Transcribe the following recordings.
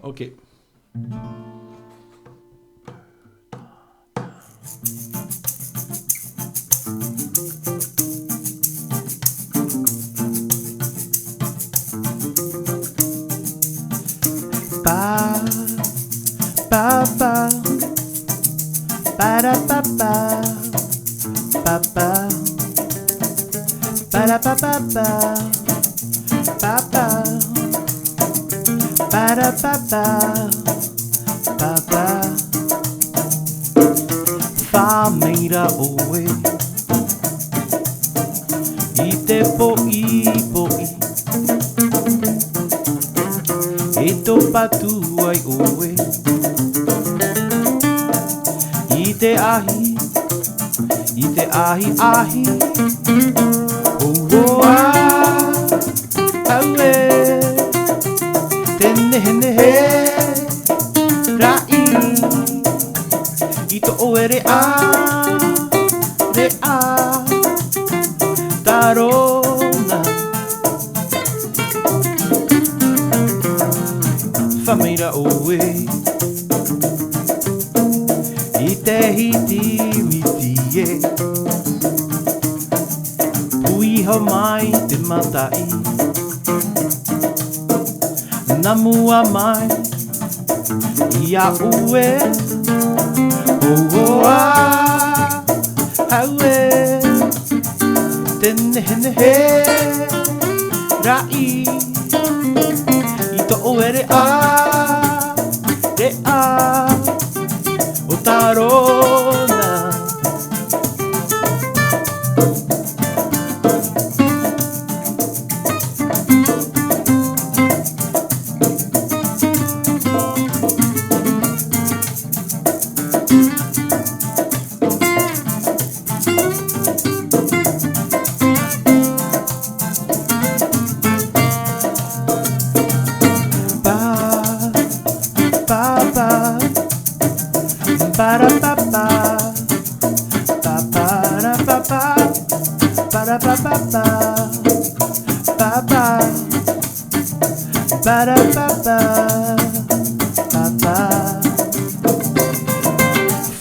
Ok. Pa, pa, pa, pa, da, pa, pa, pa, pa, pa, da, pa, pa, pa, pa, pa, pa, da, pa, pa, pa, pa, fa, me, da, oe, ite, po, i, eto patu ai oe ite ahi ahi o a aue tene hene he rai ito oe re a tarona família oe ite hiti witie pui ho mai te matai namua mai ia ue oa haue tene hene he rai ito oe re a o tarona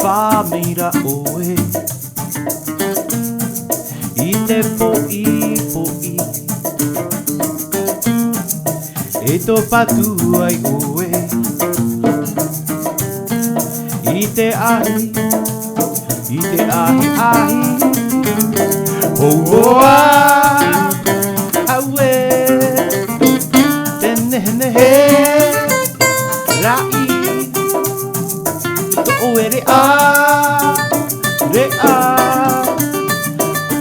família oe ite poi eto patu ai oe ite ahi oa aue tene hene he rai ito oe re a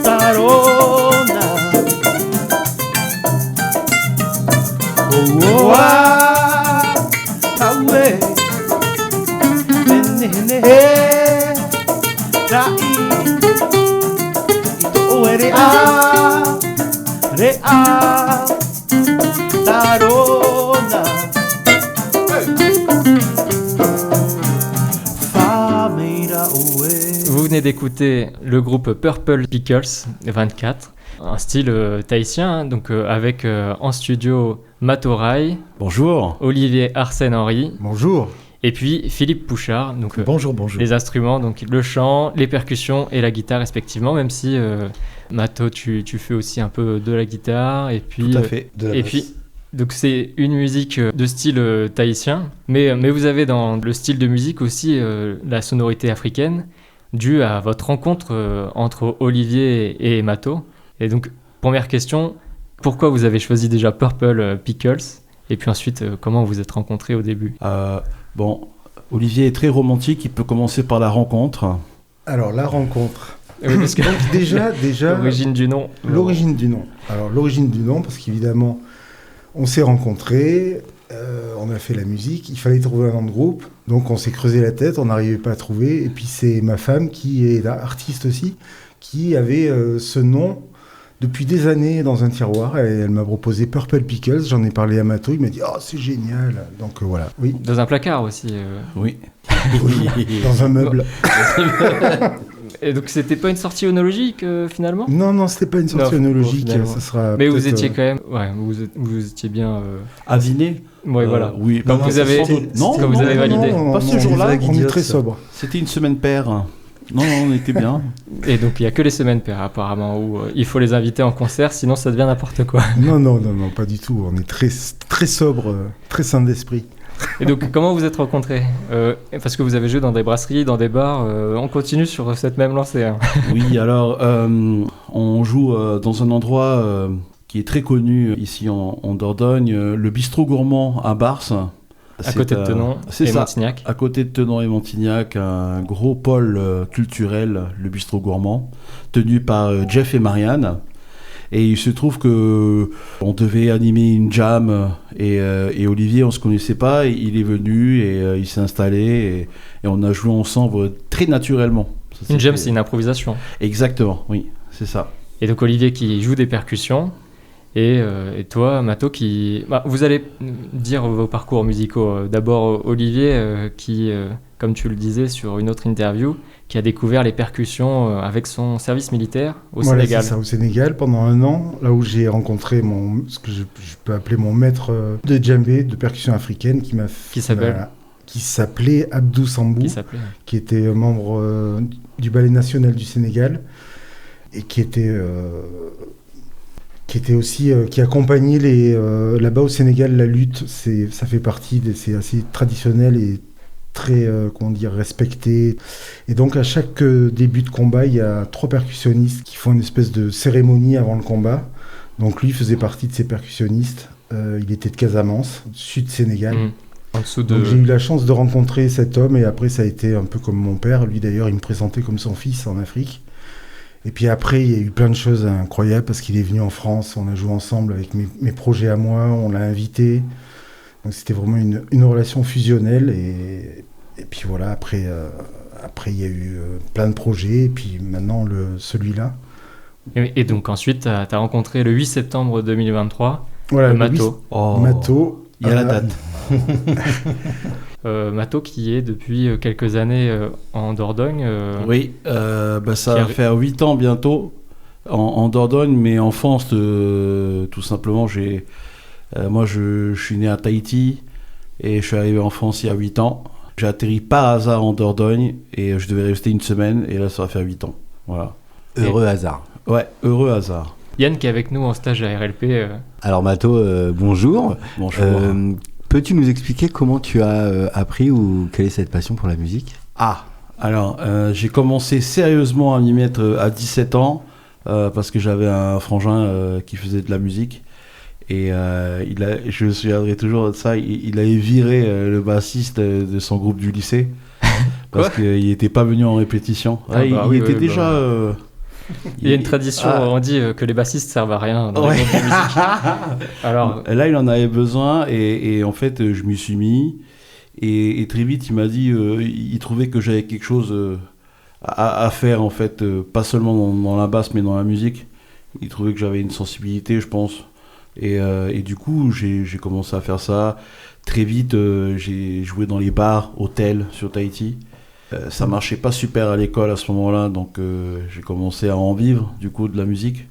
tarona oa aue tene hene he rai ito oe re a tarona família oe. Vous venez d'écouter le groupe Purple Pickles 24, un style tahitien, donc avec en studio Matorai. Bonjour. Olivier Arsène-Henri. Bonjour. Et puis Philippe Pouchard. Donc, bonjour. Les instruments, donc le chant, les percussions et la guitare respectivement, même si Mato, tu fais aussi un peu de la guitare. Et puis, tout à fait, de la basse. Puis, donc c'est une musique de style tahitien, mais vous avez dans le style de musique aussi la sonorité africaine, due à votre rencontre entre Olivier et Mato. Et donc, première question, pourquoi vous avez choisi déjà Purple Pickles ? Et puis ensuite, comment vous êtes rencontrés au début ? Bon, Olivier est très romantique, il peut commencer par la rencontre. Alors, la rencontre. Oui, parce que donc déjà l'origine du nom. L'origine du nom. Alors, l'origine du nom, parce qu'évidemment, on s'est rencontrés, on a fait la musique, il fallait trouver un nom de groupe, donc on s'est creusé la tête, on n'arrivait pas à trouver, et puis c'est ma femme, qui est artiste aussi, qui avait ce nom depuis des années dans un tiroir, et elle m'a proposé Purple Pickles, j'en ai parlé à Mato, il m'a dit « Oh, c'est génial !» Donc voilà, oui. Dans un placard aussi Oui. Oui, dans un meuble. Et donc c'était pas une sortie onologique finalement? Non, c'était pas une sortie Non, onologique. finalement. Ça sera Mais vous peut-être, étiez quand même, ouais, vous étiez bien. Aviné. Ouais, voilà. Oui. Quand vous avez, Non, quand vous avez validé. Pas ce jour-là, on est très sobre. C'était une semaine paire. Non, on était bien. Et donc il y a que les semaines paires apparemment où il faut les inviter en concert, sinon ça devient n'importe quoi. Non, pas du tout. On est très sobre, très sain d'esprit. Et donc comment vous êtes rencontrés? Parce que vous avez joué dans des brasseries, dans des bars. On continue sur cette même lancée. Hein. Oui, alors on joue dans un endroit qui est très connu ici en Dordogne, le bistrot gourmand à Barse. À côté de Tenon et Montignac. À côté de Tenon et Montignac, un gros pôle culturel, le bistrot gourmand, tenu par Jeff et Marianne. Et il se trouve que on devait animer une jam et Olivier, on se connaissait pas, et il est venu et il s'est installé et on a joué ensemble très naturellement. Une jam, c'est une improvisation. Exactement, oui, c'est ça. Et donc Olivier qui joue des percussions. Et toi, Mato, vous allez dire vos parcours musicaux. D'abord, Olivier, qui, comme tu le disais sur une autre interview, qui a découvert les percussions avec son service militaire au Sénégal. C'est ça, au Sénégal, pendant 1 an, là où j'ai rencontré ce que je peux appeler mon maître de djembé, de percussion africaine, qui s'appelait Abdou Sambou, qui était membre du Ballet National du Sénégal, et qui aussi qui accompagnait là-bas au Sénégal la lutte. Ça fait partie c'est assez traditionnel et très respecté. Et donc à chaque début de combat, il y a 3 percussionnistes qui font une espèce de cérémonie avant le combat. Donc lui faisait partie de ces percussionnistes. Il était de Casamance, sud Sénégal. En dessous de... Donc j'ai eu la chance de rencontrer cet homme et après ça a été un peu comme mon père. Lui d'ailleurs il me présentait comme son fils en Afrique. Et puis après, il y a eu plein de choses incroyables parce qu'il est venu en France, on a joué ensemble avec mes projets à moi, on l'a invité. Donc c'était vraiment une relation fusionnelle. Et puis voilà, après il y a eu plein de projets, et puis maintenant celui-là. Et donc ensuite, tu as rencontré le 8 septembre 2023, voilà, Mato. Mato. Il y a la date. Mato qui est depuis quelques années en Dordogne. Oui, ça va faire 8 ans bientôt en Dordogne, mais en France, tout simplement, moi je suis né à Tahiti et je suis arrivé en France il y a 8 ans. J'ai atterri par hasard en Dordogne et je devais rester 1 semaine et là ça va faire 8 ans. Voilà. Heureux hasard. Ouais, heureux hasard. Yann qui est avec nous en stage à RLP. Alors Mato, bonjour. Bonjour. Peux-tu nous expliquer comment tu as appris ou quelle est cette passion pour la musique? Alors j'ai commencé sérieusement à m'y mettre à 17 ans parce que j'avais un frangin qui faisait de la musique et je me souviendrai toujours de ça, il avait viré le bassiste de son groupe du lycée parce qu'il n'était pas venu en répétition. Il était déjà... Il y a une tradition, on dit que les bassistes servent à rien dans les groupes de musique. Alors là, il en avait besoin et en fait, je m'y suis mis. Et très vite, il m'a dit, il trouvait que j'avais quelque chose à faire, en fait, pas seulement dans la basse, mais dans la musique. Il trouvait que j'avais une sensibilité, je pense. Et du coup, j'ai commencé à faire ça. Très vite, j'ai joué dans les bars, hôtels sur Tahiti. Ça marchait pas super à l'école à ce moment-là, donc j'ai commencé à en vivre, du coup, de la musique.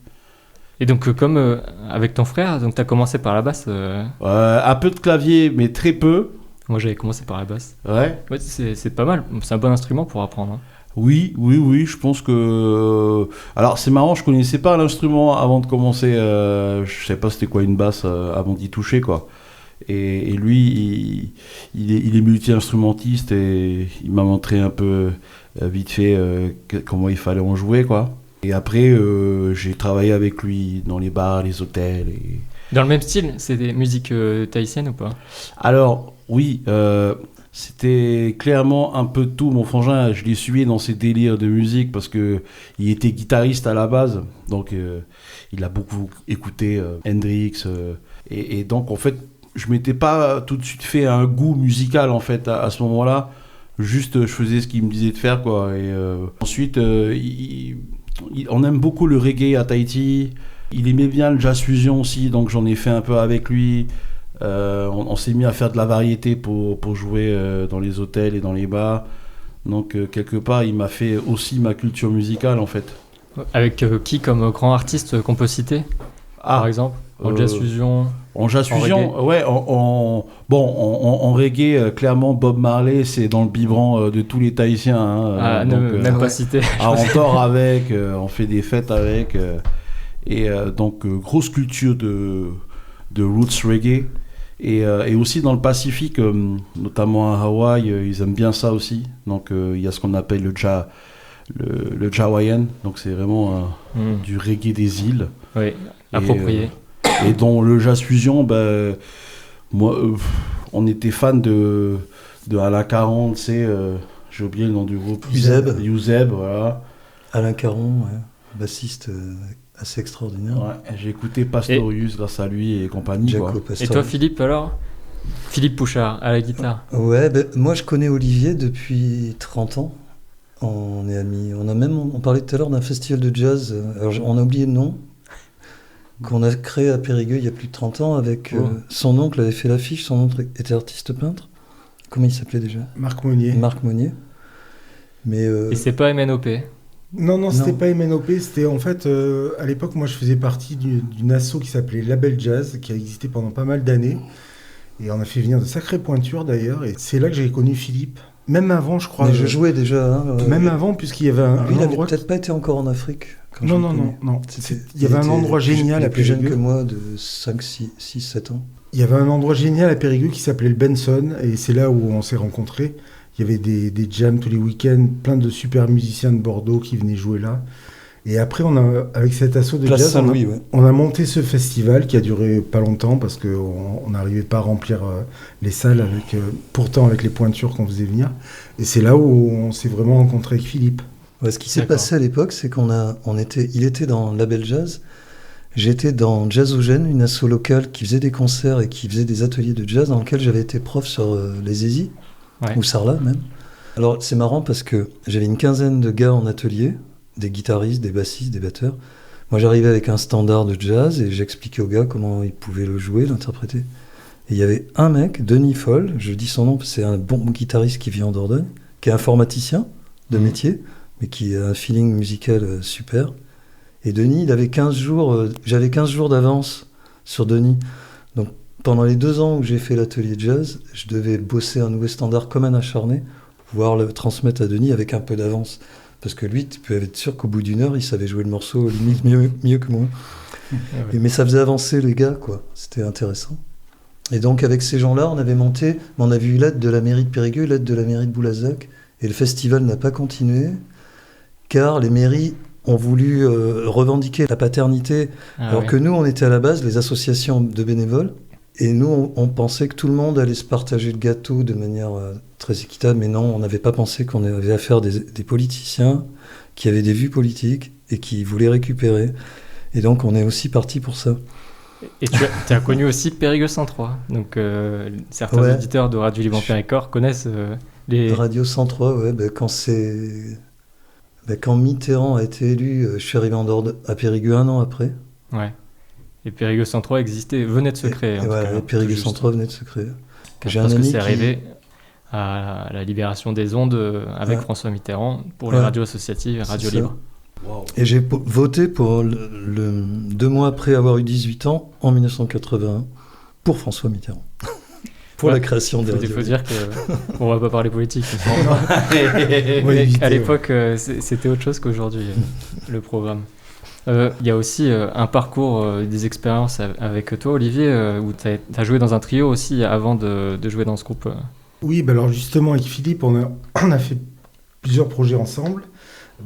Et donc, comme avec ton frère, donc tu as commencé par la basse Un peu de clavier, mais très peu. Moi, j'avais commencé par la basse. Ouais, c'est pas mal. C'est un bon instrument pour apprendre. Hein. Oui, je pense que... Alors, c'est marrant, je connaissais pas l'instrument avant de commencer. Je savais pas c'était quoi une basse avant d'y toucher, quoi. Et lui, il est multi-instrumentiste et il m'a montré un peu vite fait comment il fallait en jouer, quoi. Et après, j'ai travaillé avec lui dans les bars, les hôtels. Et... Dans le même style, c'est des musiques tahitiennes ou pas? Alors, oui, c'était clairement un peu de tout. Mon frangin, je l'ai suivi dans ses délires de musique parce qu'il était guitariste à la base. Donc, il a beaucoup écouté Hendrix. Et donc, en fait, je m'étais pas tout de suite fait un goût musical, en fait, à ce moment-là. Juste, je faisais ce qu'il me disait de faire, quoi. Et ensuite, on aime beaucoup le reggae à Tahiti. Il aimait bien le jazz fusion aussi, donc j'en ai fait un peu avec lui. On s'est mis à faire de la variété pour jouer dans les hôtels et dans les bars. Donc quelque part, il m'a fait aussi ma culture musicale en fait. Avec qui comme grand artiste qu'on peut citer, par exemple, en jazz fusion? En jazz En fusion, reggae. ouais, en reggae, clairement, Bob Marley, c'est dans le biberon de tous les Tahitiens. Hein, Même ouais. pas cité. Ah, on dort avec, on fait des fêtes avec. Donc, grosse culture de roots reggae. Et aussi dans le Pacifique, notamment à Hawaï, ils aiment bien ça aussi. Donc, il y a ce qu'on appelle le Jawayan. Donc, c'est vraiment du reggae des îles. Oui, approprié. Et dans le jazz fusion, moi, on était fan de Alain Caron, tu sais, j'ai oublié le nom du groupe. Youzeb, voilà. Alain Caron, ouais, bassiste assez extraordinaire. Ouais, j'ai écouté Pastorius grâce à lui et compagnie. Jaco Quoi. Pastorius. Et toi, Philippe, alors? Philippe Pouchard, à la guitare. Ouais, moi je connais Olivier depuis 30 ans. On est amis. On parlait tout à l'heure d'un festival de jazz. Alors, on a oublié le nom. Qu'on a créé à Périgueux il y a plus de 30 ans avec son oncle avait fait l'affiche, son oncle était artiste peintre. Comment il s'appelait déjà? Marc Monnier. Marc Monnier. Mais Et c'est pas MNOP? Non, c'était pas MNOP, c'était en fait, à l'époque, moi je faisais partie d'une asso qui s'appelait Label Jazz, qui a existé pendant pas mal d'années. Et on a fait venir de sacrées pointures d'ailleurs, et c'est là que j'ai connu Philippe. Même avant, je crois. mais je jouais déjà. Hein, Même avant, puisqu'il y avait un lui, il avait endroit... peut-être pas été encore en Afrique. quand je Non, l'ai non, connu. non. C'était- Il y avait un était endroit génial il à est plus jeune que Périgueux. moi, de 5, 6, 7 ans. Il y avait un endroit génial à Périgueux qui s'appelait le Benson, et c'est là où on s'est rencontrés. Il y avait des jams tous les week-ends, plein de super musiciens de Bordeaux qui venaient jouer là. Et après, avec cet assaut de Place jazz, Saint-Louis, ouais. on a monté ce festival qui a duré pas longtemps parce qu'on n'arrivait pas à remplir les salles, pourtant avec les pointures qu'on faisait venir. Et c'est là où on s'est vraiment rencontré avec Philippe. Ouais, ce qui s'est D'accord. passé à l'époque, c'est il était dans Label Jazz, j'étais dans Jazzogène, une asso locale qui faisait des concerts et qui faisait des ateliers de jazz dans lequel j'avais été prof sur les Zézis, Ouais. ou Sarlat même. Alors c'est marrant parce que j'avais une quinzaine de gars en atelier, des guitaristes, des bassistes, des batteurs. Moi j'arrivais avec un standard de jazz et j'expliquais aux gars comment ils pouvaient le jouer, l'interpréter. Et il y avait un mec, Denis Foll, je dis son nom parce que c'est un bon guitariste qui vit en Dordogne, qui est informaticien de métier, mais qui a un feeling musical super. Et Denis, il avait 15 jours, j'avais 15 jours d'avance sur Denis. Donc pendant les 2 ans où j'ai fait l'atelier de jazz, je devais bosser un nouveau standard comme un acharné, pouvoir le transmettre à Denis avec un peu d'avance. Parce que lui, tu peux être sûr qu'au bout d'1 heure, il savait jouer le morceau limite mieux que moi. Mais ça faisait avancer les gars, quoi. C'était intéressant. Et donc avec ces gens-là, on avait eu l'aide de la mairie de Périgueux, l'aide de la mairie de Boulazac, et le festival n'a pas continué, car les mairies ont voulu revendiquer la paternité, alors que nous, on était à la base les associations de bénévoles, et nous, on pensait que tout le monde allait se partager le gâteau de manière très équitable, mais non, on n'avait pas pensé qu'on avait affaire des politiciens qui avaient des vues politiques et qui voulaient récupérer. Et donc, on est aussi parti pour ça. Et tu as connu aussi Périgueux 103. Donc, certains auditeurs de Radio Libre Périgord connaissent les... Radio 103, ouais, quand Mitterrand a été élu, je suis arrivé à Périgueux 1 an après. Ouais. Et Périgueux 103 venait de se créer. Périgueux 103 venait de se créer. J'ai un ami que c'est arrivé à la libération des ondes avec François Mitterrand pour les radios associatives et Radio Libre. Wow. Et j'ai voté pour 2 mois après avoir eu 18 ans, en 1981, pour François Mitterrand. Pour la création des radios. Il faut dire qu'on va pas parler politique. À l'époque, c'était autre chose qu'aujourd'hui, le programme. Il y a aussi un parcours, des expériences avec toi, Olivier, où tu as joué dans un trio aussi avant de jouer dans ce groupe. Oui, alors justement, avec Philippe, on a fait plusieurs projets ensemble.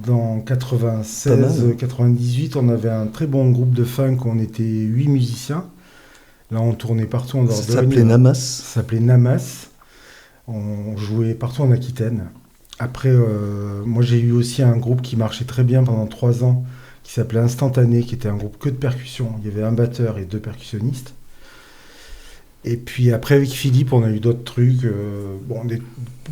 Dans 96-98, on avait un très bon groupe de funk, on était 8 musiciens. Là, on tournait partout en Dordogne. Ça s'appelait Namas. Ça s'appelait Namas. On jouait partout en Aquitaine. Après, moi, j'ai eu aussi un groupe qui marchait très bien pendant 3 ans, qui s'appelait Instantané, qui était un groupe que de percussion. Il y avait un batteur et 2 percussionnistes. Et puis après, avec Philippe, on a eu d'autres trucs,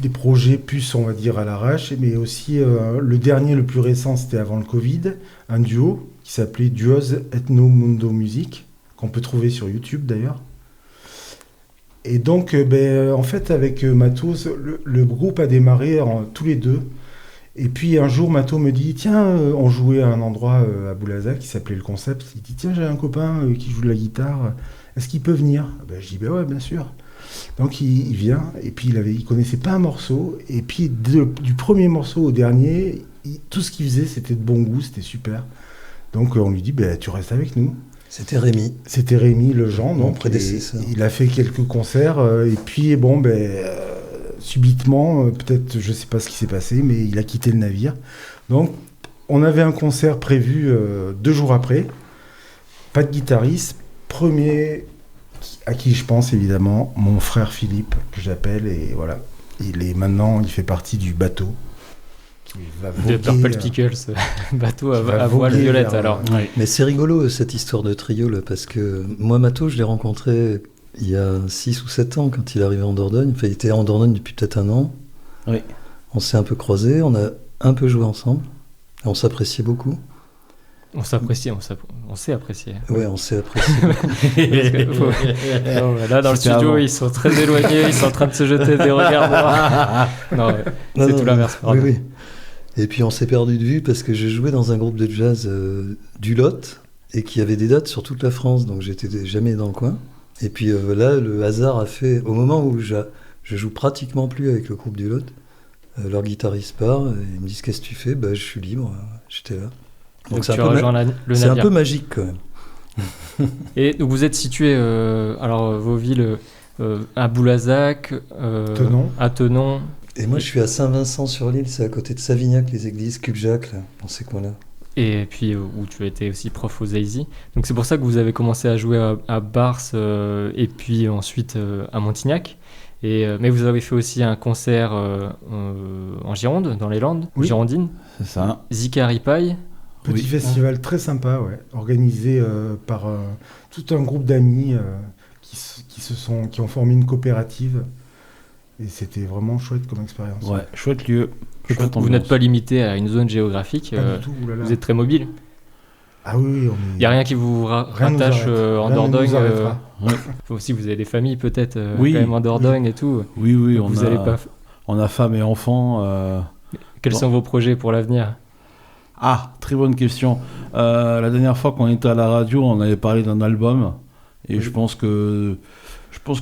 des projets plus, on va dire, à l'arrache, mais aussi le dernier, le plus récent, c'était avant le Covid, un duo qui s'appelait Duos Ethno Mundo Music, qu'on peut trouver sur YouTube d'ailleurs. Et donc, en fait, avec Matos, le groupe a démarré tous les deux. Et puis un jour, Matos me dit, tiens, on jouait à un endroit à Boulazac qui s'appelait Le Concept. Il dit, tiens, j'ai un copain qui joue de la guitare. Est-ce qu'il peut venir? Je dis, ouais, bien sûr. Donc il vient, et puis il connaissait pas un morceau. Et puis du premier morceau au dernier, tout ce qu'il faisait, c'était de bon goût, c'était super. Donc on lui dit, tu restes avec nous. C'était Rémi. C'était Rémi Lejean, Mon donc prédécesseur. il a fait quelques concerts, et puis subitement, peut-être, je sais pas ce qui s'est passé, mais il a quitté le navire. Donc on avait un concert prévu 2 jours après, pas de guitariste, premier à qui je pense évidemment, mon frère Philippe, que j'appelle, et voilà, il fait partie du bateau. Qui va De voguer, Purple Pickles, bateau qui va à voile voguer violette vers, alors. Mais c'est rigolo cette histoire de trio là, parce que moi Matos, je l'ai rencontré il y a 6 ou 7 ans quand il est arrivé en Dordogne. Enfin, il était en Dordogne depuis peut-être 1 an. Oui. On s'est un peu croisés, on a un peu joué ensemble. Et on s'appréciait beaucoup. On s'apprécie, on s'est apprécié. Ouais, on s'est apprécié. Parce que non, là dans le C'était studio, avant. ils sont très éloignés, ils sont en train de se jeter des regards noirs. Non, ouais, Non, c'est non, tout l'inverse. Oui, pardon. oui. Et puis on s'est perdu de vue parce que je jouais dans un groupe de jazz du Lot et qui avait des dates sur toute la France, donc j'étais jamais dans le coin. Et puis là, le hasard a fait, au moment où je joue pratiquement plus avec le groupe du Lot, leur guitariste part et ils me disent qu'est-ce que tu fais? Je suis libre, j'étais là. Donc c'est tu un peu rejoins le c'est un navire. peu magique quand même. Et donc vous êtes situé, alors vos villes à Boulazac, Tenon. à Tenon. Et moi je suis à Saint-Vincent-sur-l'Île, c'est à côté de Savignac, les églises, Cubjac, là, dans ces coins-là. Et puis où tu as été aussi prof aux Zaïzy. Donc c'est pour ça que vous avez commencé à jouer à Bars et puis ensuite à Montignac. Mais vous avez fait aussi un concert en Gironde, dans les Landes, Oui. girondines. C'est ça. Zikari Pai. Petit Oui. festival très sympa, ouais, organisé par tout un groupe d'amis qui ont formé une coopérative. Et c'était vraiment chouette comme expérience. Ouais, chouette lieu. Chouette Vous n'êtes ambiance. pas limité à une zone géographique. Pas du tout, oulala. Vous êtes très mobile. Ah oui, on Il n'y a rien qui vous Rien nous rattache arrête. en Rien ne nous Dordogne. arrêtera. Faut aussi, vous avez des familles peut-être Oui. quand même en Dordogne et tout. Oui, oui, vous allez pas. on a femme et enfants. Quels Bon. sont vos projets pour l'avenir? Ah, très bonne question. La dernière fois qu'on était à la radio, on avait parlé d'un album. Et Oui. je pense que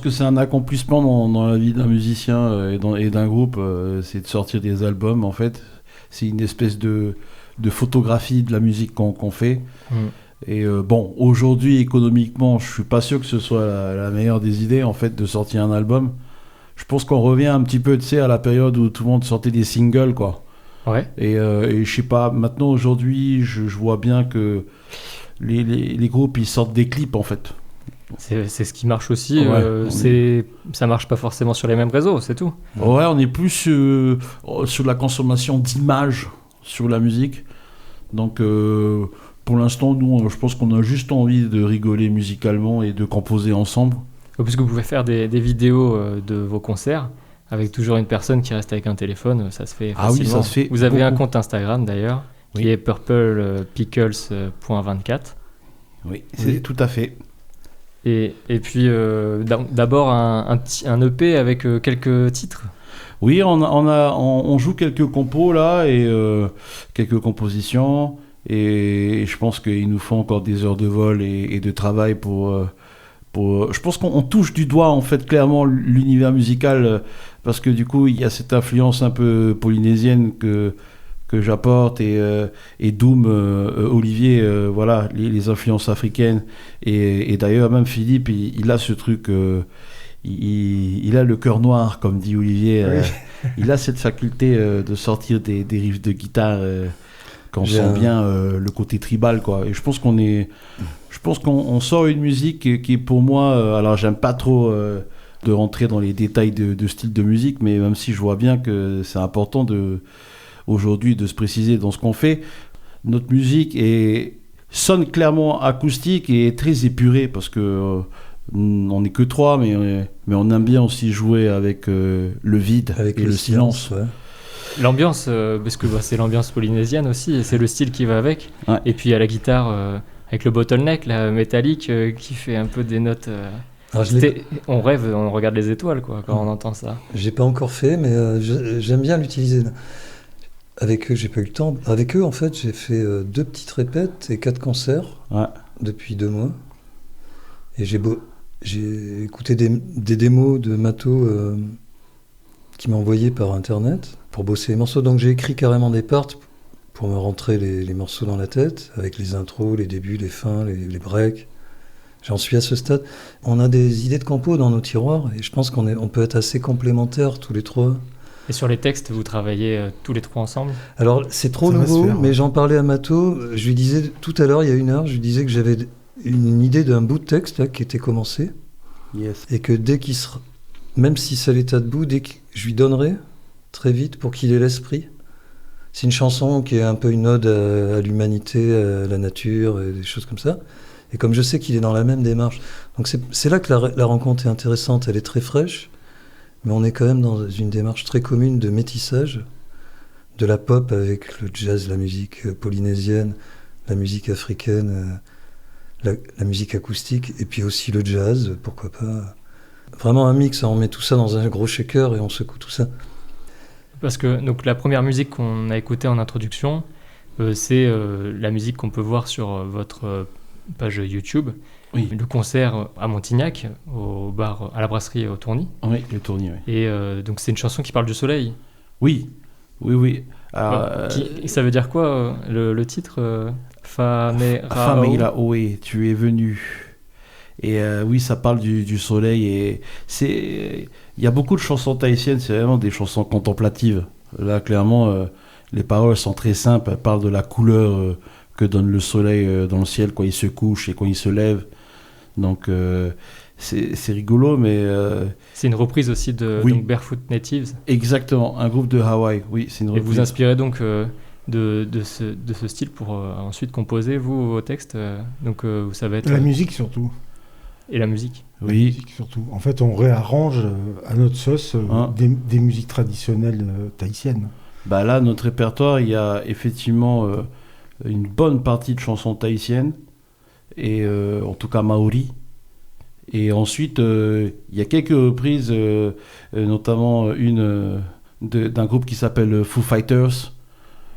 c'est un accomplissement dans la vie d'un musicien et d'un groupe, c'est de sortir des albums, en fait. C'est une espèce de photographie de la musique qu'on fait. Mm. Et bon, aujourd'hui, économiquement, je suis pas sûr que ce soit la meilleure des idées, en fait, de sortir un album. Je pense qu'on revient un petit peu, tu sais, à la période où tout le monde sortait des singles, quoi. Ouais. Et je sais pas, maintenant, aujourd'hui, je vois bien que les groupes, ils sortent des clips, en fait. C'est ce qui marche aussi. Ouais, ça marche pas forcément sur les mêmes réseaux, c'est tout. Ouais, on est plus sur la consommation d'images sur la musique. Donc, pour l'instant, nous, je pense qu'on a juste envie de rigoler musicalement et de composer ensemble. Parce que vous pouvez faire des vidéos de vos concerts avec toujours une personne qui reste avec un téléphone, ça se fait Ah oui, facilement. ça se fait Vous avez un beaucoup. compte Instagram d'ailleurs, Oui. qui est purplepickles.24. Oui, c'est tout à fait. Et puis d'abord un EP avec quelques titres. Oui, on joue quelques compos là et quelques compositions. Et je pense qu'il nous faut encore des heures de vol et de travail pour je pense qu'on touche du doigt en fait clairement l'univers musical parce que du coup il y a cette influence un peu polynésienne que j'apporte et Doom, Olivier, voilà les influences africaines et d'ailleurs même Philippe il a ce truc il a le cœur noir comme dit Olivier il a cette faculté de sortir des riffs de guitare quand on sent bien le côté tribal quoi et je pense qu'on sort une musique qui est pour moi alors j'aime pas trop de rentrer dans les détails de style de musique mais même si je vois bien que c'est important aujourd'hui de se préciser dans ce qu'on fait notre musique sonne clairement acoustique et est très épurée parce que on n'est que 3 mais on aime bien aussi jouer avec le vide avec et le silence. Ouais. L'ambiance, parce que c'est l'ambiance polynésienne aussi, et c'est le style qui va avec. Ouais. Et puis à la guitare, avec le bottleneck là, métallique, qui fait un peu des notes Alors, On rêve, on regarde les étoiles quoi, quand on entend ça. j'ai pas encore fait, mais j'aime bien l'utiliser. Avec eux, j'ai pas eu le temps. Avec eux, en fait, j'ai fait 2 petites répètes et 4 concerts Ouais. depuis 2 mois. Et j'ai écouté des démos de Mato qui m'a envoyé par internet pour bosser les morceaux. Donc j'ai écrit carrément des parts pour me rentrer les morceaux dans la tête, avec les intros, les débuts, les fins, les breaks. J'en suis à ce stade. On a des idées de compos dans nos tiroirs et je pense on peut être assez complémentaires tous les 3. Et sur les textes, vous travaillez tous les 3 ensemble? Alors c'est trop Ça va se nouveau, faire, mais ouais. j'en parlais à Mato. Je lui disais tout à l'heure, il y a 1 heure, je lui disais que j'avais une idée d'un bout de texte là, qui était commencé Yes. et que dès qu'il sera, même si ça l'est à debout, dès que je lui donnerai très vite pour qu'il ait l'esprit. C'est une chanson qui est un peu une ode à l'humanité, à la nature et des choses comme ça. Et comme je sais qu'il est dans la même démarche, donc c'est là que la rencontre est intéressante. Elle est très fraîche, mais on est quand même dans une démarche très commune de métissage, de la pop avec le jazz, la musique polynésienne, la musique africaine, la musique acoustique, et puis aussi le jazz, pourquoi pas. Vraiment un mix, on met tout ça dans un gros shaker et on secoue tout ça. Parce que donc, la première musique qu'on a écoutée en introduction, c'est la musique qu'on peut voir sur votre page YouTube. Oui. Le concert à Montignac, au bar, à la brasserie au Tourny. Oui, le tournis, oui. Et donc c'est une chanson qui parle du soleil. Oui, oui, oui. Alors, Ça veut dire quoi le titre Famila Oe, tu es venu. Et oui, ça parle du soleil. Et il y a beaucoup de chansons tahitiennes, c'est vraiment des chansons contemplatives. Là, clairement, les paroles sont très simples. Elles parlent de la couleur que donne le soleil dans le ciel quand il se couche et quand il se lève. Donc, c'est rigolo, mais... C'est une reprise aussi de Oui. donc Barefoot Natives. Exactement, un groupe de Hawaï. Oui, c'est une Et reprise. vous inspirez donc de ce style pour ensuite composer, vous, vos textes. Donc ça va être... La musique surtout. Et la musique. La Oui, musique surtout. En fait, on réarrange à notre sauce Hein. des musiques traditionnelles tahitiennes. bah là, notre répertoire, il y a effectivement une bonne partie de chansons tahitiennes, et en tout cas maori. Et ensuite, il y a quelques reprises, notamment une d'un groupe qui s'appelle Foo Fighters.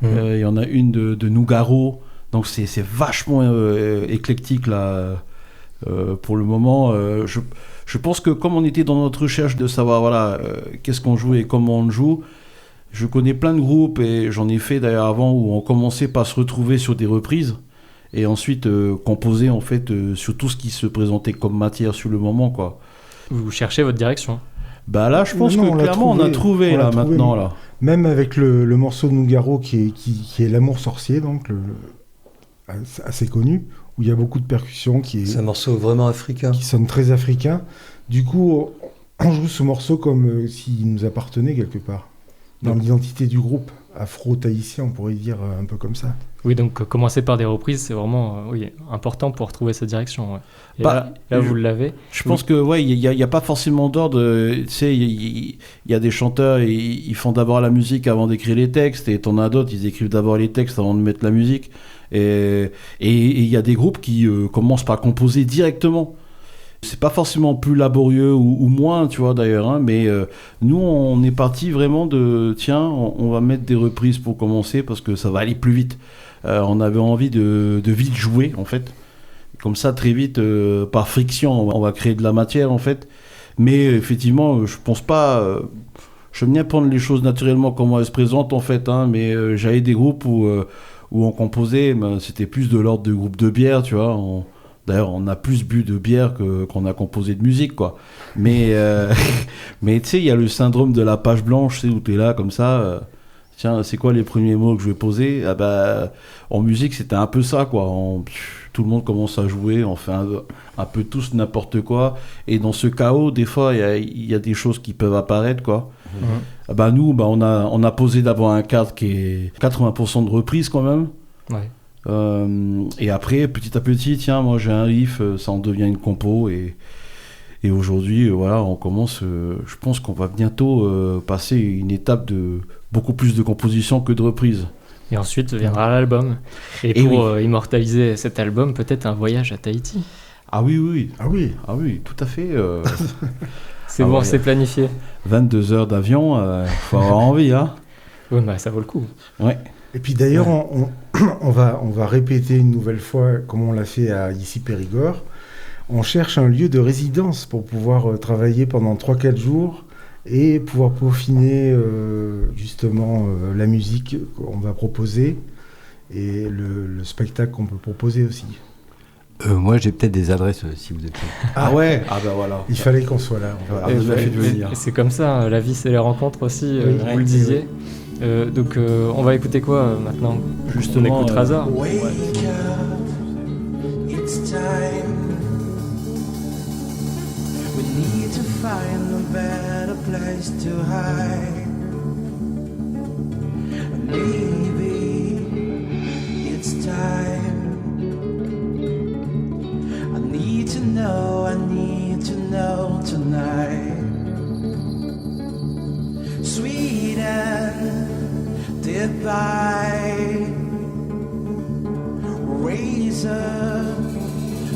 Il y en a une de Nougaro. Donc c'est vachement éclectique là. Pour le moment, je pense que comme on était dans notre recherche de savoir voilà, qu'est-ce qu'on joue et comment on le joue, je connais plein de groupes, et j'en ai fait d'ailleurs avant, où on commençait par se retrouver sur des reprises et ensuite composer en fait sur tout ce qui se présentait comme matière sur le moment, quoi. Vous cherchez votre direction. Bah là, je pense Non, que on l'a clairement on a trouvé on l'a là trouvé, maintenant mais- là. Même avec le morceau de Nougaro qui est L'amour sorcier, donc assez connu, où il y a beaucoup de percussions C'est un morceau vraiment africain. qui sonne très africain. Du coup, on joue ce morceau comme s'il nous appartenait quelque part. Dans l'identité du groupe, afro-tahitien, on pourrait dire un peu comme ça. Oui, donc commencer par des reprises, c'est vraiment oui, important pour trouver cette direction. Ouais. Et Bah, là, vous l'avez. Je pense que ouais, il y a pas forcément d'ordre. Tu sais, il y a des chanteurs, ils font d'abord la musique avant d'écrire les textes, et t'en as d'autres, ils écrivent d'abord les textes avant de mettre la musique. Et il y a des groupes qui commencent par composer directement. C'est pas forcément plus laborieux ou moins, tu vois, d'ailleurs, hein, mais nous, on est parti vraiment de tiens, on va mettre des reprises pour commencer parce que ça va aller plus vite. On avait envie de vite jouer, en fait. Comme ça, très vite, par friction, on va créer de la matière, en fait. Mais effectivement, je pense pas. J'aime bien prendre les choses naturellement comme elles se présentent, en fait, hein, mais j'avais des groupes où on composait, ben, c'était plus de l'ordre de groupes de bière, tu vois. D'ailleurs, on a plus bu de bière qu'on a composé de musique, quoi. Mais tu sais, il y a le syndrome de la page blanche, tu sais, où t'es là, comme ça. Tiens, c'est quoi les premiers mots que je vais poser? Ah bah, en musique, c'était un peu ça, quoi. Tout le monde commence à jouer, on fait un peu tous n'importe quoi. Et dans ce chaos, des fois, il y a des choses qui peuvent apparaître, quoi. Mhm. Ah bah, nous, bah, on a posé d'abord un cadre qui est 80% de reprise, quand même. Ouais. Et après, petit à petit, tiens, moi j'ai un riff, ça en devient une compo, et aujourd'hui, voilà, on commence. Je pense qu'on va bientôt passer une étape de beaucoup plus de composition que de reprise. Et ensuite viendra l'album. Et Et pour oui. immortaliser cet album, peut-être un voyage à Tahiti. Ah oui, oui, Ah oui. ah oui, tout à fait. C'est Ah bon, ouais. c'est planifié. 22 heures d'avion, faut avoir envie, hein. Oui, bah ça vaut le coup. Ouais. Et puis d'ailleurs, on va répéter une nouvelle fois, comme on l'a fait à ici Périgord. On cherche un lieu de résidence pour pouvoir travailler pendant 3-4 jours et pouvoir peaufiner justement la musique qu'on va proposer et le spectacle qu'on peut proposer aussi. Moi, j'ai peut-être des adresses si vous êtes prêts. Ah ouais. Ah ben voilà. Il fallait qu'on soit là. Ah, Et vous avez fait de et- venir. et c'est comme ça, hein, la vie c'est les rencontres aussi, Oui, vous le disiez. Donc on va écouter quoi maintenant? Justement, On écoute Razor. Wake up, it's time. We need to find a better place to hide. Maybe it's time. I need to know tonight. Sweet and divine. Razor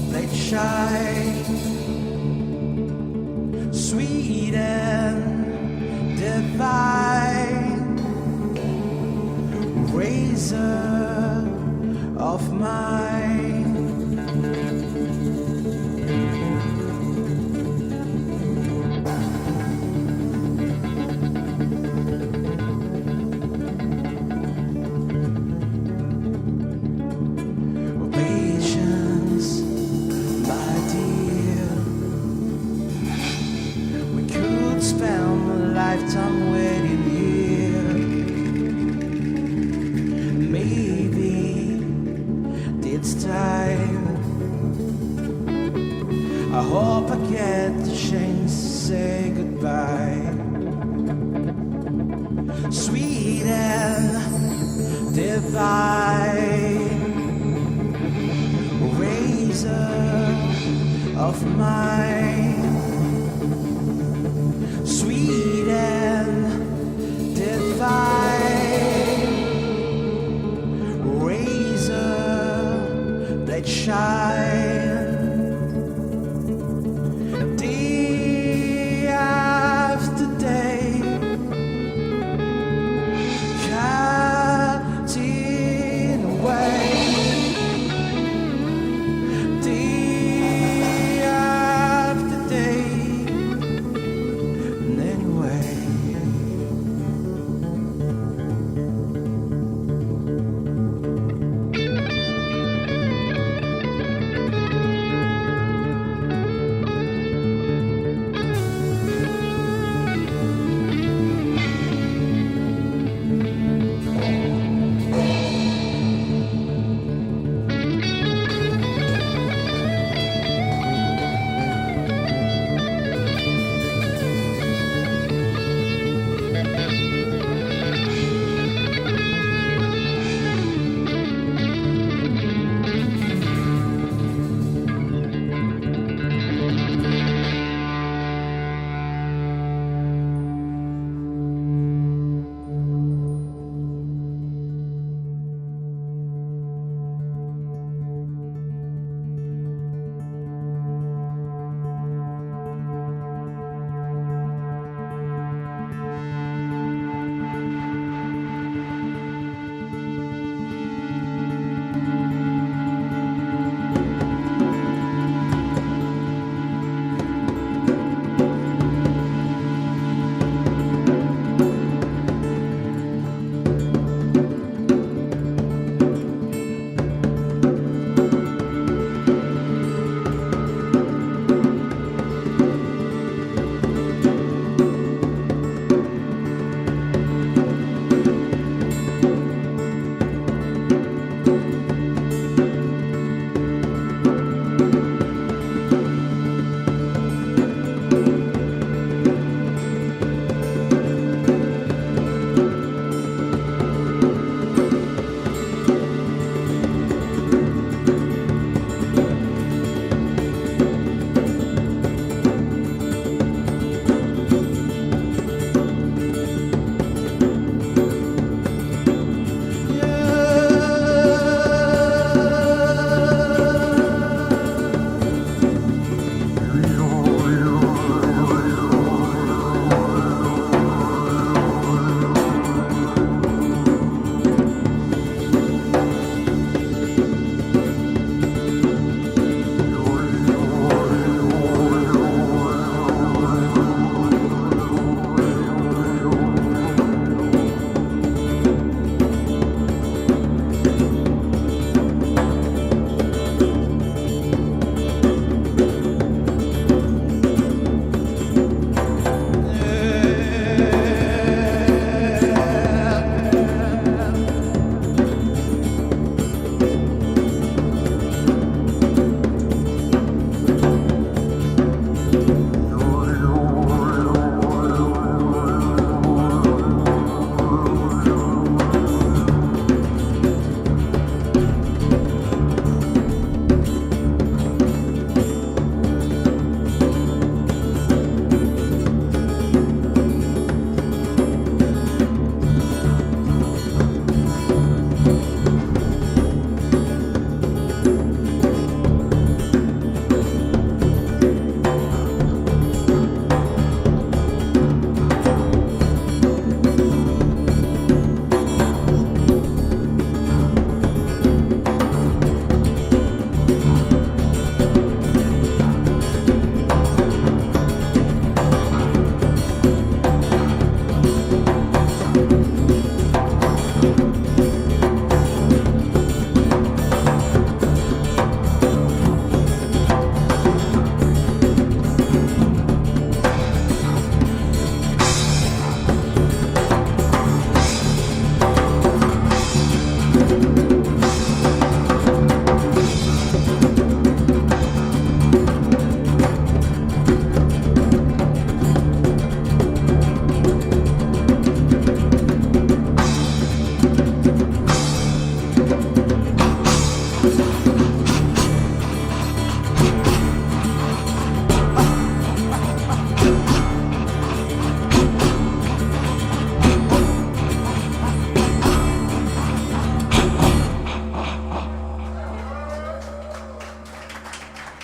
blade shine. Sweet and divine. Razor of mine. Patience, my dear. We could spend a lifetime waiting here. Maybe it's time. I hope I get the chance to say goodbye. Sweet and divine. Razor of mine, sweet and divine. Razor blade shine. Day after day, cutting away. Day after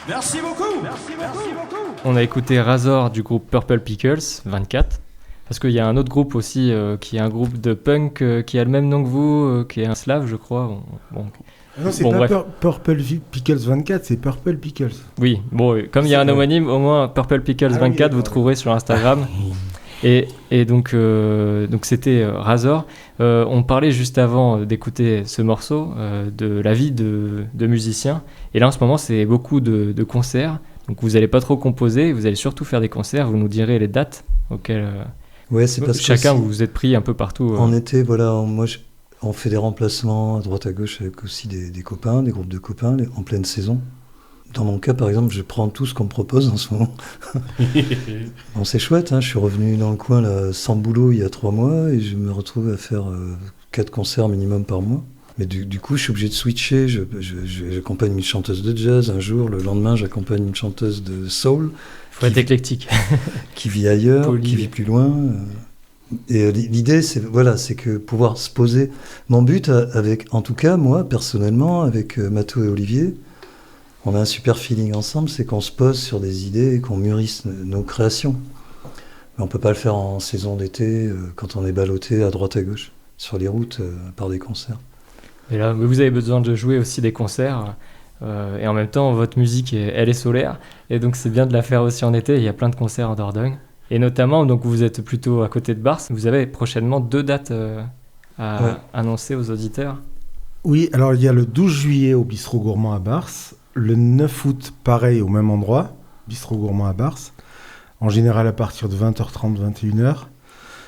Merci beaucoup. Merci beaucoup. On a écouté Razor du groupe Purple Pickles 24. Parce qu'il y a un autre groupe aussi, qui est un groupe de punk qui a le même nom que vous, qui est un slave, je crois. Bon. Non, c'est Bon, pas bref. Purple Pickles 24, c'est Purple Pickles. Oui, bon, comme il y a un C'est- homonyme, au moins Purple Pickles Ah oui, 24, vous d'accord. trouverez sur Instagram. Et donc c'était Razor. On parlait juste avant d'écouter ce morceau de la vie de musicien. Et là, en ce moment, c'est beaucoup de concerts. Donc vous n'allez pas trop composer, vous allez surtout faire des concerts. Vous nous direz les dates auxquelles Ouais, c'est parce que chacun aussi, vous vous êtes pris un peu partout. en été, voilà, on fait des remplacements à droite à gauche avec aussi des copains, des groupes de copains en pleine saison. Dans mon cas, par exemple, je prends tout ce qu'on me propose en ce moment. Bon, c'est chouette, hein, je suis revenu dans le coin là, sans boulot il y a 3 mois et je me retrouve à faire 4 concerts minimum par mois. Mais du coup, je suis obligé de switcher. J'accompagne une chanteuse de jazz un jour, le lendemain, j'accompagne une chanteuse de soul Il faut être éclectique. qui vit ailleurs, Poli. qui vit plus loin. Et l'idée, c'est que pouvoir se poser. Mon but, en tout cas, moi, personnellement, avec Mato et Olivier, on a un super feeling ensemble, c'est qu'on se pose sur des idées et qu'on mûrisse nos créations. Mais on peut pas le faire en saison d'été, quand on est ballotté à droite à gauche, sur les routes, par des concerts. Et là, vous avez besoin de jouer aussi des concerts. Et en même temps, votre musique, elle est solaire. Et donc, c'est bien de la faire aussi en été. Il y a plein de concerts en Dordogne. Et notamment, donc, vous êtes plutôt à côté de Bars. Vous avez prochainement 2 dates à Ouais. annoncer aux auditeurs. Oui, alors il y a le 12 juillet au Bistrot Gourmand à Bars, le 9 août, pareil, au même endroit, Bistrot Gourmand à Bars, en général à partir de 20h30, 21h,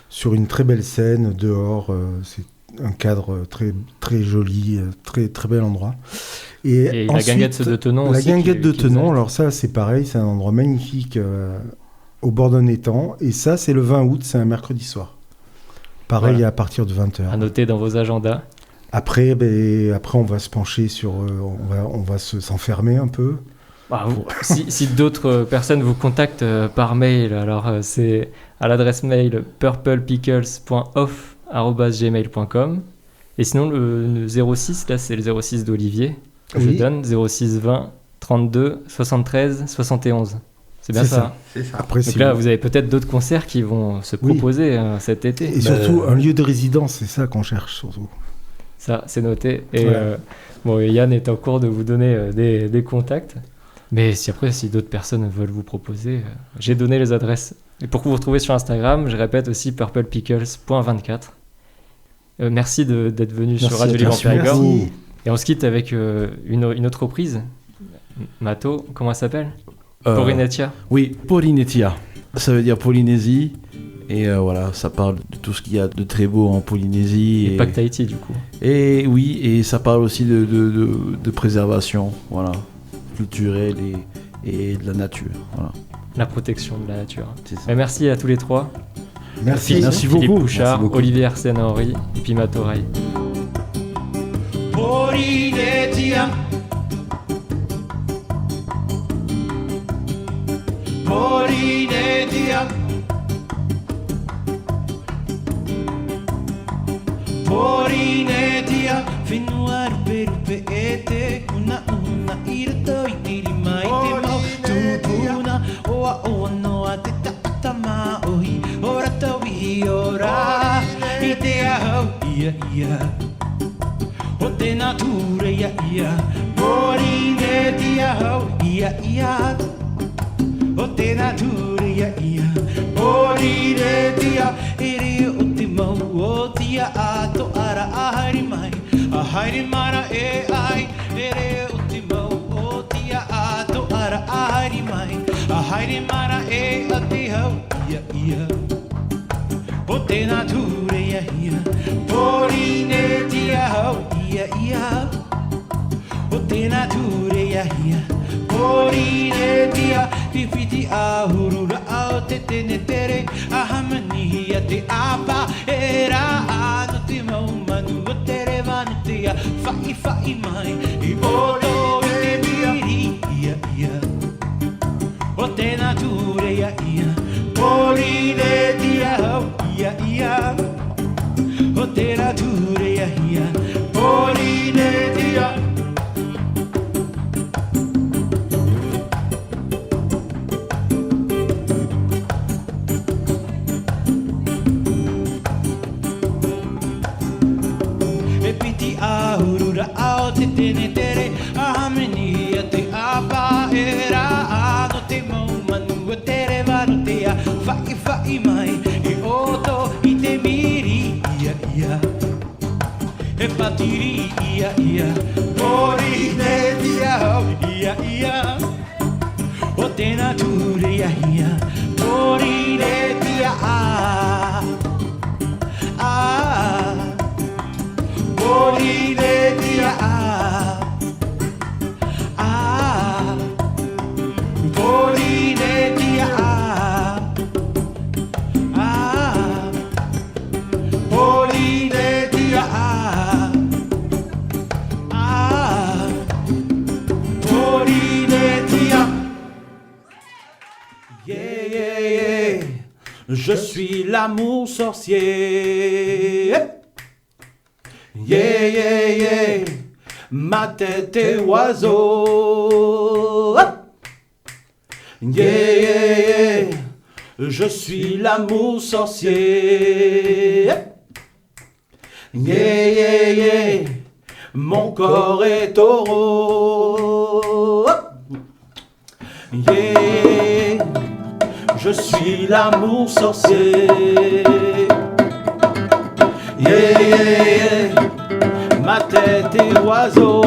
sur une très belle scène, dehors, c'est un cadre très, très joli, très, très bel endroit. Et la guinguette de Tenon La aussi. guinguette de qui vous Tenon, invite. alors ça c'est pareil, c'est un endroit magnifique au bord d'un étang, et ça c'est le 20 août, c'est un mercredi soir. Pareil Voilà. à partir de 20h. À noter dans vos agendas. Après, on va se pencher sur, on va s'enfermer un peu. Bah, si d'autres personnes vous contactent par mail, alors c'est à l'adresse mail purplepickles.off@gmail.com. Et sinon, le 06, là c'est le 06 d'Olivier que je Oui. donne, 06 20 32 73 71. C'est bien C'est ça. Après, Donc si là, vous- vous avez peut-être d'autres concerts qui vont se Oui. proposer cet été. Et surtout un lieu de résidence, c'est ça qu'on cherche surtout. Ça, c'est noté. Et Ouais. bon, Yann est en cours de vous donner des contacts. Mais si d'autres personnes veulent vous proposer, j'ai donné les adresses. Et pour que vous retrouviez sur Instagram, je répète aussi purplepickles.24. Merci d'être venu sur Merci Radio à Libre toi. Périgord. Merci. Et on se quitte avec une autre reprise. Mato, comment elle s'appelle Euh, Porinetia. Oui, Polynetia. Ça veut dire Polynésie. Et voilà, ça parle de tout ce qu'il y a de très beau en Polynésie. Et pas que Tahiti, du coup. Et oui, et ça parle aussi de préservation, voilà, culturelle et de la nature. Voilà. La protection de la nature. C'est ça. Mais merci à tous les trois. Merci. Merci Philippe beaucoup. Bouchard, Merci beaucoup. Olivier Arsène Henry et puis Mato Ray. Polynesia. Polynesia. Polynesia. Finua rupe rupe ete. Una una irto itiri maite mau. Tupuna oa oa noa te tatama ohi. Ora tawi ora. Itea hau ia ia. O te nature ia ia. Polynesia hau ia ia. O te nature ia ia. Polynesia iri o te mau o tia ato ara ahari mai ahari mana e ai e re o te mau o tia ato ara ahari mai ahari mana e a te hau ia ia o te nature ia ia porine tia hau ia ia o te nature ia ia porine tia Pipiti ahurura ao te tene tere Ahamani a te apa Era ano te mau manu o tere vanu te a Whai whai mai I oto I te miri Ia ia O te nature ia ia Porine tia hau Ia ia O te nature ia ia Porine tia ahurura ao te tene tere Ahameni a te apa Era ano te mau manu a tere vanu te a Whai whai mai I oto I te miri Ia ia E patiri ia ia Porine tia hau Ia ia O te nature ia ia Porine tia Porine tia Porine tia Porine tia Porine tia Yeah yeah yeah Je suis l'amour sorcier Yeah, yeah, yeah, ma tête est oiseau. Yeah, yeah, yeah, je suis l'amour sorcier. Yeah, yeah, yeah, mon corps est taureau. Yeah, yeah, je suis l'amour sorcier. Yeah, yeah, yeah, ma tête est oiseau.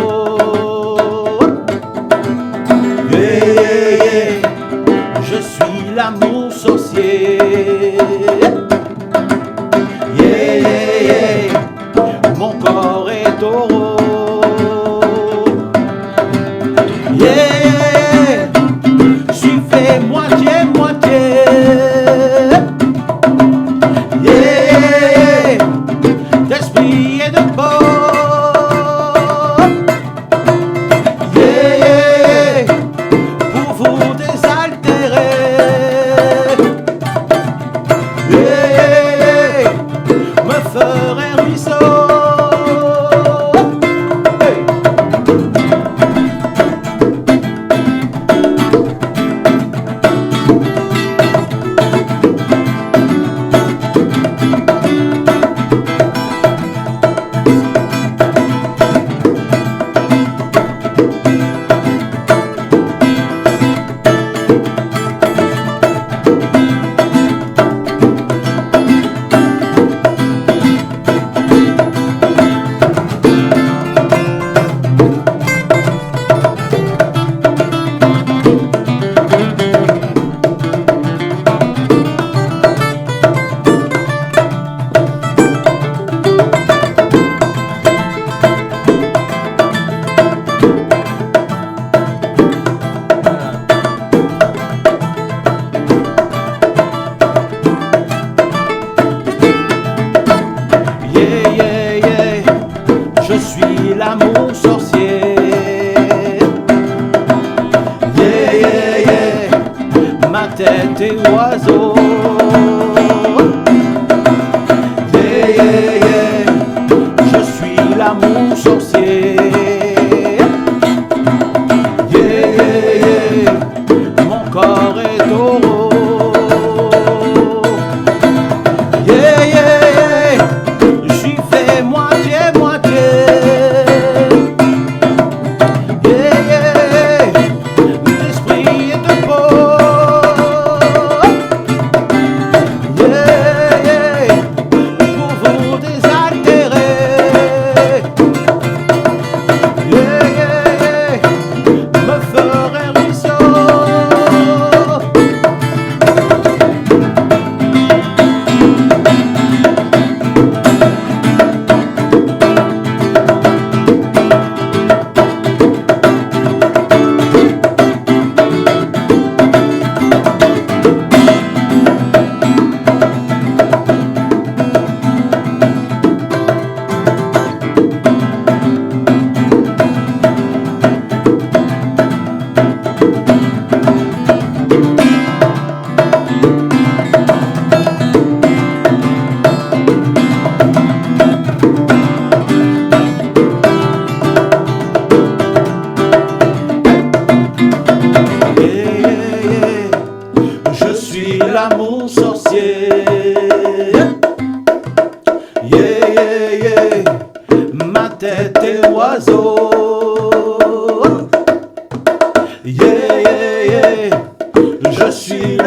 Yeah, yeah, yeah, je suis l'amour sorcier. Yeah, yeah, yeah, mon corps est taureau. Yeah, yeah, je suis fait moitié-moitié. D'esprit et de peau. Yeah, yeah, yeah, pour vous désaltérer. Yeah, yeah, yeah, me ferait ruisseau. Hey. L'amour sorcier. Yeah, yeah, yeah, ma tête est oiseau. Yeah, yeah, yeah, je suis l'amour sorcier. Yeah, yeah, yeah, mon corps est taureau. Yeah, yeah, yeah, je suis fait moitié-moitié. Pour vous tête est oiseau. Yeah, yeah, yeah, je suis